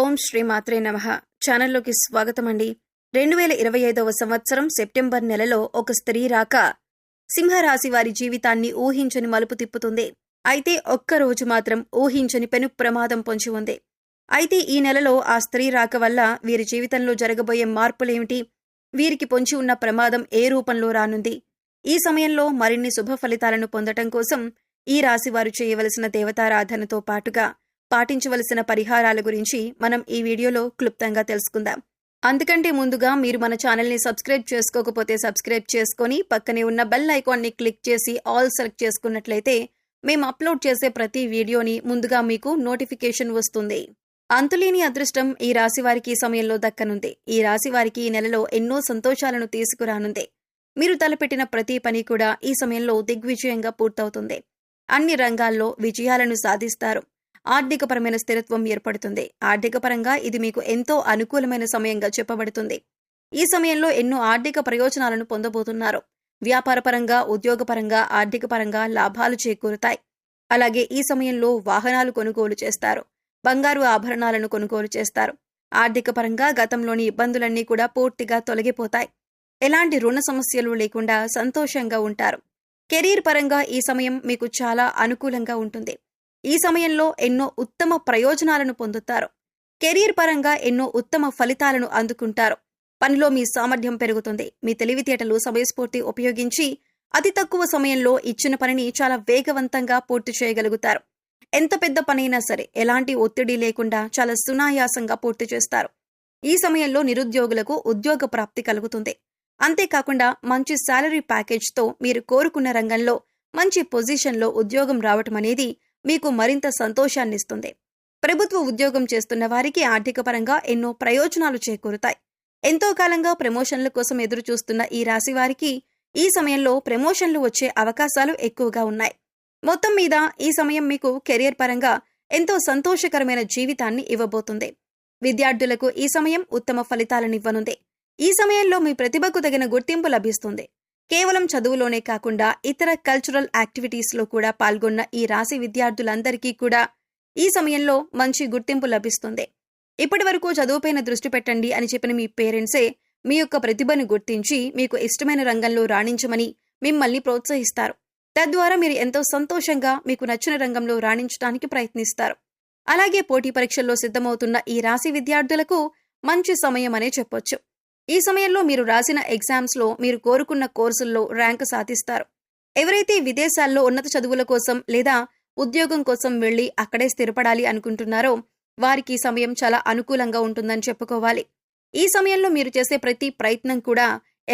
ఓం శ్రీ మాత్రే నమః. ఛానల్లోకి స్వాగతం అండి. 2025వ సంవత్సరం సెప్టెంబర్ నెలలో ఒక స్త్రీ రాక సింహరాశి వారి జీవితాన్ని ఊహించని మలుపు తిప్పుతుంది. అయితే ఒక్కరోజు మాత్రం ఊహించని పెను ప్రమాదం పొంచి ఉంది. అయితే ఈ నెలలో ఆ స్త్రీ రాక వల్ల వీరి జీవితంలో జరగబోయే మార్పులేమిటి, వీరికి పొంచి ఉన్న ప్రమాదం ఏ రూపంలో రానుంది, ఈ సమయంలో మరిన్ని శుభ ఫలితాలను పొందటం కోసం ఈ రాశి వారు చేయవలసిన దేవతారాధనతో పాటుగా పాటించవలసిన పరిహారాల గురించి మనం ఈ వీడియోలో క్లుప్తంగా తెలుసుకుందాం. అందుకంటే ముందుగా మీరు మన ఛానల్ని సబ్స్క్రైబ్ చేసుకోకపోతే సబ్స్క్రైబ్ చేసుకొని పక్కనే ఉన్న బెల్ ఐకాన్ని క్లిక్ చేసి ఆల్ సెలెక్ట్ చేసుకున్నట్లయితే మేము అప్లోడ్ చేసే ప్రతి వీడియోని ముందుగా మీకు నోటిఫికేషన్ వస్తుంది. అంతులేని అదృష్టం ఈ రాశి వారికి ఈ సమయంలో దక్కనుంది. ఈ రాశి వారికి ఈ నెలలో ఎన్నో సంతోషాలను తీసుకురానుంది. మీరు తలపెట్టిన ప్రతి పని కూడా ఈ సమయంలో దిగ్విజయంగా పూర్తవుతుంది. అన్ని రంగాల్లో విజయాలను సాధిస్తారు. ఆర్థికపరమైన స్థిరత్వం ఏర్పడుతుంది. ఆర్థికపరంగా ఇది మీకు ఎంతో అనుకూలమైన సమయంగా చెప్పబడుతుంది. ఈ సమయంలో ఎన్నో ఆర్థిక ప్రయోజనాలను పొందబోతున్నారు. వ్యాపారపరంగా, ఉద్యోగపరంగా, ఆర్థికపరంగా లాభాలు చేకూరుతాయి. అలాగే ఈ సమయంలో వాహనాలు కొనుగోలు చేస్తారు. బంగారు ఆభరణాలను కొనుగోలు చేస్తారు. ఆర్థికపరంగా గతంలోని ఇబ్బందులన్నీ కూడా పూర్తిగా తొలగిపోతాయి. ఎలాంటి రుణ సమస్యలు లేకుండా సంతోషంగా ఉంటారు. కెరీర్ పరంగా ఈ సమయం మీకు చాలా అనుకూలంగా ఉంటుంది. ఈ సమయంలో ఎన్నో ఉత్తమ ప్రయోజనాలను పొందుతారు. కెరీర్ పరంగా ఎన్నో ఉత్తమ ఫలితాలను అందుకుంటారు. పనిలో మీ సామర్థ్యం పెరుగుతుంది. మీ తెలివితేటలు, సమయస్ఫూర్తి ఉపయోగించి అతి తక్కువ సమయంలో ఇచ్చిన పనిని చాలా వేగవంతంగా పూర్తి చేయగలుగుతారు. ఎంత పెద్ద పనైనా సరే ఎలాంటి ఒత్తిడి లేకుండా చాలా సునాయాసంగా పూర్తి చేస్తారు. ఈ సమయంలో నిరుద్యోగులకు ఉద్యోగ ప్రాప్తి కలుగుతుంది. అంతేకాకుండా మంచి శాలరీ ప్యాకేజ్తో మీరు కోరుకున్న రంగంలో మంచి పొజిషన్లో ఉద్యోగం రావటం అనేది మీకు మరింత సంతోషాన్నిస్తుంది. ప్రభుత్వ ఉద్యోగం చేస్తున్న వారికి ఆర్థిక పరంగా ఎన్నో ప్రయోజనాలు చేకూరుతాయి. ఎంతో కాలంగా ప్రమోషన్ల కోసం ఎదురు చూస్తున్న ఈ రాశి వారికి ఈ సమయంలో ప్రమోషన్లు వచ్చే అవకాశాలు ఎక్కువగా ఉన్నాయి. మొత్తం మీద ఈ సమయం మీకు కెరియర్ పరంగా ఎంతో సంతోషకరమైన జీవితాన్ని ఇవ్వబోతుంది. విద్యార్థులకు ఈ సమయం ఉత్తమ ఫలితాలనివ్వనుంది. ఈ సమయంలో మీ ప్రతిభకు తగిన గుర్తింపు లభిస్తుంది. కేవలం చదువులోనే కాకుండా ఇతర కల్చరల్ యాక్టివిటీస్లో కూడా పాల్గొన్న ఈ రాశి విద్యార్థులందరికీ కూడా ఈ సమయంలో మంచి గుర్తింపు లభిస్తుంది. ఇప్పటి వరకు చదువుపైన దృష్టి పెట్టండి అని చెప్పిన మీ పేరెంట్సే మీ యొక్క ప్రతిభను గుర్తించి మీకు ఇష్టమైన రంగంలో రాణించమని మిమ్మల్ని ప్రోత్సహిస్తారు. తద్వారా మీరు ఎంతో సంతోషంగా మీకు నచ్చిన రంగంలో రాణించడానికి ప్రయత్నిస్తారు. అలాగే పోటీ పరీక్షల్లో సిద్ధమవుతున్న ఈ రాశి విద్యార్థులకు మంచి సమయం అనే చెప్పొచ్చు. ఈ సమయంలో మీరు రాసిన ఎగ్జామ్స్లో మీరు కోరుకున్న కోర్సుల్లో ర్యాంకు సాధిస్తారు. ఎవరైతే విదేశాల్లో ఉన్నత చదువుల కోసం లేదా ఉద్యోగం కోసం వెళ్లి అక్కడే స్థిరపడాలి అనుకుంటున్నారో వారికి ఈ సమయం చాలా అనుకూలంగా ఉంటుందని చెప్పుకోవాలి. ఈ సమయంలో మీరు చేసే ప్రతి ప్రయత్నం కూడా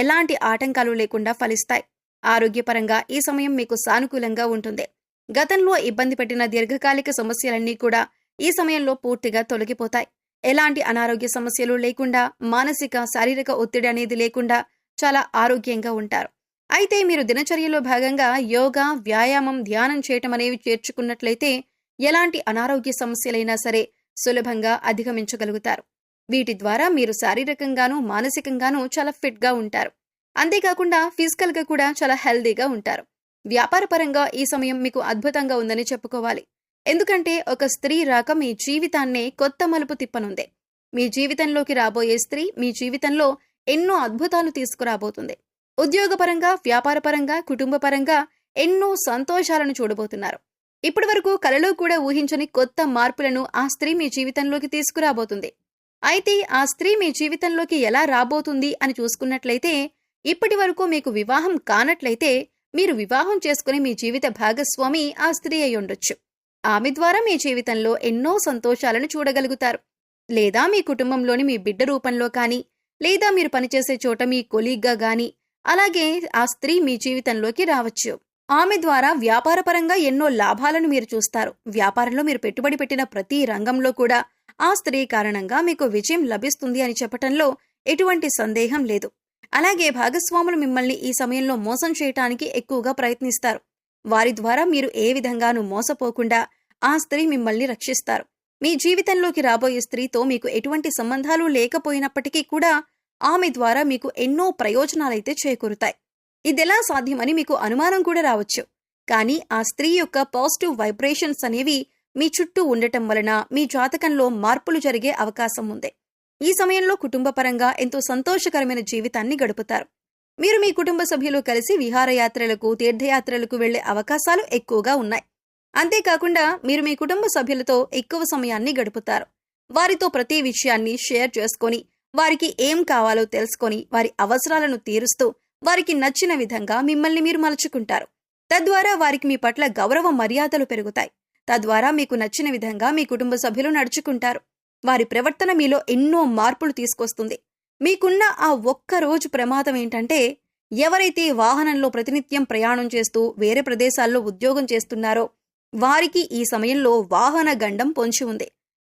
ఎలాంటి ఆటంకాలు లేకుండా ఫలిస్తాయి. ఆరోగ్యపరంగా ఈ సమయం మీకు సానుకూలంగా ఉంటుంది. గతంలో ఇబ్బంది పెట్టిన దీర్ఘకాలిక సమస్యలన్నీ కూడా ఈ సమయంలో పూర్తిగా తొలగిపోతాయి. ఎలాంటి అనారోగ్య సమస్యలు లేకుండా, మానసిక, శారీరక ఒత్తిడి అనేది లేకుండా చాలా ఆరోగ్యంగా ఉంటారు. అయితే మీరు దినచర్యలో భాగంగా యోగా, వ్యాయామం, ధ్యానం చేయటం అనేవి చేర్చుకున్నట్లయితే ఎలాంటి అనారోగ్య సమస్యలైనా సరే సులభంగా అధిగమించగలుగుతారు. వీటి ద్వారా మీరు శారీరకంగానూ, మానసికంగానూ చాలా ఫిట్గా ఉంటారు. అంతేకాకుండా ఫిజికల్గా కూడా చాలా హెల్దీగా ఉంటారు. వ్యాపారపరంగా ఈ సమయం మీకు అద్భుతంగా ఉందని చెప్పుకోవాలి. ఎందుకంటే ఒక స్త్రీ రాక మీ జీవితాన్నే కొత్త మలుపు తిప్పనుంది. మీ జీవితంలోకి రాబోయే స్త్రీ మీ జీవితంలో ఎన్నో అద్భుతాలు తీసుకురాబోతుంది. ఉద్యోగపరంగా, వ్యాపారపరంగా, కుటుంబపరంగా ఎన్నో సంతోషాలను చూడబోతున్నారు. ఇప్పటి వరకు కలలో కూడా ఊహించని కొత్త మార్పులను ఆ స్త్రీ మీ జీవితంలోకి తీసుకురాబోతుంది. అయితే ఆ స్త్రీ మీ జీవితంలోకి ఎలా రాబోతుంది అని చూసుకున్నట్లయితే ఇప్పటి వరకు మీకు వివాహం కానట్లయితే మీరు వివాహం చేసుకుని మీ జీవిత భాగస్వామి ఆ స్త్రీ అయి ఉండొచ్చు. ఆమె ద్వారా మీ జీవితంలో ఎన్నో సంతోషాలను చూడగలుగుతారు. లేదా మీ కుటుంబంలోని మీ బిడ్డ రూపంలో కానీ, లేదా మీరు పనిచేసే చోట మీ కొలీగ్గా గాని, అలాగే ఆ స్త్రీ మీ జీవితంలోకి రావచ్చు. ఆమె ద్వారా వ్యాపారపరంగా ఎన్నో లాభాలను మీరు చూస్తారు. వ్యాపారంలో మీరు పెట్టుబడి పెట్టిన ప్రతి రంగంలో కూడా ఆ స్త్రీ కారణంగా మీకు విజయం లభిస్తుంది అని చెప్పటంలో ఎటువంటి సందేహం లేదు. అలాగే భాగస్వాములు మిమ్మల్ని ఈ సమయంలో మోసం చేయటానికి ఎక్కువగా ప్రయత్నిస్తారు. వారి ద్వారా మీరు ఏ విధంగానూ మోసపోకుండా ఆ స్త్రీ మిమ్మల్ని రక్షిస్తారు. మీ జీవితంలోకి రాబోయే స్త్రీతో మీకు ఎటువంటి సంబంధాలు లేకపోయినప్పటికీ కూడా ఆమె ద్వారా మీకు ఎన్నో ప్రయోజనాలైతే చేకూరుతాయి. ఇదెలా సాధ్యమని మీకు అనుమానం కూడా రావచ్చు. కానీ ఆ స్త్రీ యొక్క పాజిటివ్ వైబ్రేషన్స్ అనేవి మీ చుట్టూ ఉండటం వలన మీ జాతకంలో మార్పులు జరిగే అవకాశం ఉంది. ఈ సమయంలో కుటుంబపరంగా ఎంతో సంతోషకరమైన జీవితాన్ని గడుపుతారు. మీరు మీ కుటుంబ సభ్యులు కలిసి విహారయాత్రలకు, తీర్థయాత్రలకు వెళ్లే అవకాశాలు ఎక్కువగా ఉన్నాయి. అంతేకాకుండా మీరు మీ కుటుంబ సభ్యులతో ఎక్కువ సమయాన్ని గడుపుతారు. వారితో ప్రతి విషయాన్ని షేర్ చేసుకొని, వారికి ఏం కావాలో తెలుసుకొని, వారి అవసరాలను తీరుస్తూ, వారికి నచ్చిన విధంగా మిమ్మల్ని మీరు మలుచుకుంటారు. తద్వారా వారికి మీ పట్ల గౌరవ మర్యాదలు పెరుగుతాయి. తద్వారా మీకు నచ్చిన విధంగా మీ కుటుంబ సభ్యులు నడుచుకుంటారు. వారి ప్రవర్తన మీలో ఎన్నో మార్పులు తీసుకొస్తుంది. మీకున్న ఆ ఒక్క రోజు ప్రమాదం ఏంటంటే, ఎవరైతే వాహనంలో ప్రతినిత్యం ప్రయాణం చేస్తూ వేరే ప్రదేశాల్లో ఉద్యోగం చేస్తున్నారో వారికి ఈ సమయంలో వాహన గండం పొంచి ఉంది.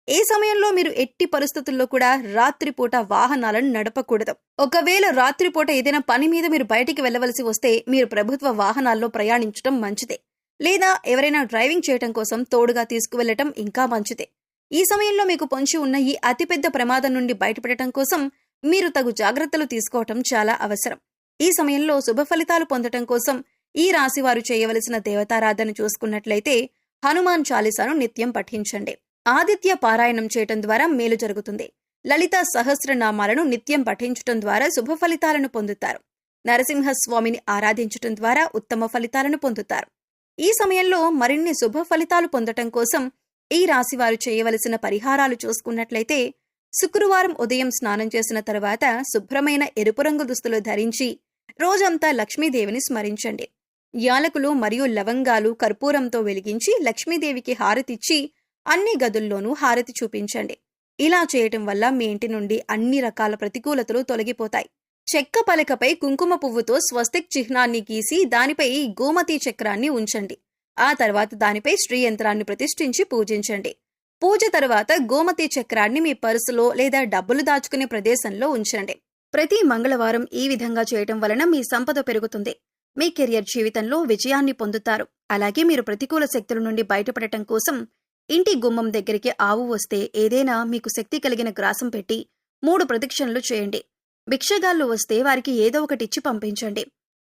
ఈ సమయంలో మీరు ఎట్టి పరిస్థితుల్లో కూడా రాత్రిపూట వాహనాలను నడపకూడదు. ఒకవేళ రాత్రిపూట ఏదైనా పని మీద మీరు బయటికి వెళ్లవలసి వస్తే మీరు ప్రభుత్వ వాహనాల్లో ప్రయాణించడం మంచిదే. లేదా ఎవరైనా డ్రైవింగ్ చేయటం కోసం తోడుగా తీసుకువెళ్లటం ఇంకా మంచిదే. ఈ సమయంలో మీకు పొంచి ఉన్న ఈ అతిపెద్ద ప్రమాదం నుండి బయటపడటం కోసం మీరు తగు జాగ్రత్తలు తీసుకోవటం చాలా అవసరం. ఈ సమయంలో శుభ ఫలితాలు పొందటం కోసం ఈ రాశివారు చేయవలసిన దేవతారాధన చూసుకున్నట్లయితే హనుమాన్ చాలీసాను నిత్యం పఠించండి. ఆదిత్య పారాయణం చేయటం ద్వారా మేలు జరుగుతుంది. లలిత సహస్రనామాలను నిత్యం పఠించటం ద్వారా శుభ ఫలితాలను పొందుతారు. నరసింహస్వామిని ఆరాధించటం ద్వారా ఉత్తమ ఫలితాలను పొందుతారు. ఈ సమయంలో మరిన్ని శుభ ఫలితాలు పొందటం కోసం ఈ రాశివారు చేయవలసిన పరిహారాలు చూసుకున్నట్లయితే శుక్రవారం ఉదయం స్నానం చేసిన తర్వాత శుభ్రమైన ఎరుపు రంగు దుస్తులు ధరించి రోజంతా లక్ష్మీదేవిని స్మరించండి. యాలకులు మరియు లవంగాలు కర్పూరంతో వెలిగించి లక్ష్మీదేవికి హారతిచ్చి అన్ని గదుల్లోనూ హారతి చూపించండి. ఇలా చేయటం వల్ల మీ ఇంటి నుండి అన్ని రకాల ప్రతికూలతలు తొలగిపోతాయి. చెక్క పలకపై కుంకుమ పువ్వుతో స్వస్తిక్ చిహ్నాన్ని గీసి దానిపై గోమతి చక్రాన్ని ఉంచండి. ఆ తర్వాత దానిపై శ్రీయంత్రాన్ని ప్రతిష్ఠించి పూజించండి. పూజ తర్వాత గోమతి చక్రాన్ని మీ పర్సులో లేదా డబ్బులు దాచుకునే ప్రదేశంలో ఉంచండి. ప్రతి మంగళవారం ఈ విధంగా చేయటం వలన మీ సంపద పెరుగుతుంది. మీ కెరియర్ జీవితంలో విజయాన్ని పొందుతారు. అలాగే మీరు ప్రతికూల శక్తుల నుండి బయటపడటం కోసం ఇంటి గుమ్మం దగ్గరికి ఆవు వస్తే ఏదైనా మీకు శక్తి కలిగిన గ్రాసం పెట్టి 3 ప్రదక్షిణలు చేయండి. భిక్షగాళ్ళు వస్తే వారికి ఏదో ఒకటిచ్చి పంపించండి.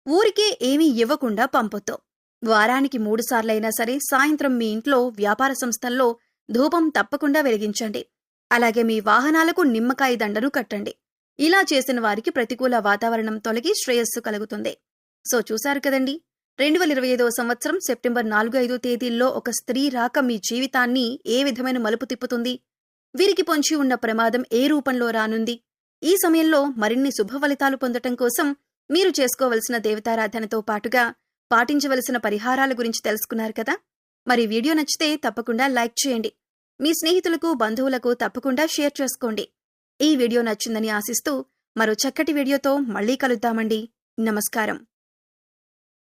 ఊరికే ఏమీ ఇవ్వకుండా పంపొద్దు. వారానికి 3 సార్లైనా సరే సాయంత్రం మీ ఇంట్లో వ్యాపార సంస్థల్లో ధూపం తప్పకుండా వెలిగించండి. అలాగే మీ వాహనాలకు నిమ్మకాయ దండను కట్టండి. ఇలా చేసిన వారికి ప్రతికూల వాతావరణం తొలగి శ్రేయస్సు కలుగుతుంది. సో చూశారు కదండి, 2025వ సంవత్సరం సెప్టెంబర్ 4-5 తేదీల్లో ఒక స్త్రీ రాక మీ జీవితాన్ని ఏ విధమైన మలుపు తిప్పుతుంది, వీరికి పొంచి ఉన్న ప్రమాదం ఏ రూపంలో రానుంది. ఈ సమయంలో మరిన్ని శుభ ఫలితాలు పొందటం కోసం మీరు చేసుకోవలసిన దేవతారాధనతో పాటుగా పాటించవలసిన పరిహారాల గురించి తెలుసుకున్నారు కదా. మరి వీడియో నచ్చితే తప్పకుండా లైక్ చేయండి. మీ స్నేహితులకు, బంధువులకు తప్పకుండా షేర్ చేసుకోండి. ఈ వీడియో నచ్చిందని ఆశిస్తూ మరో చక్కటి వీడియోతో మళ్ళీ కలుద్దామండి. నమస్కారం.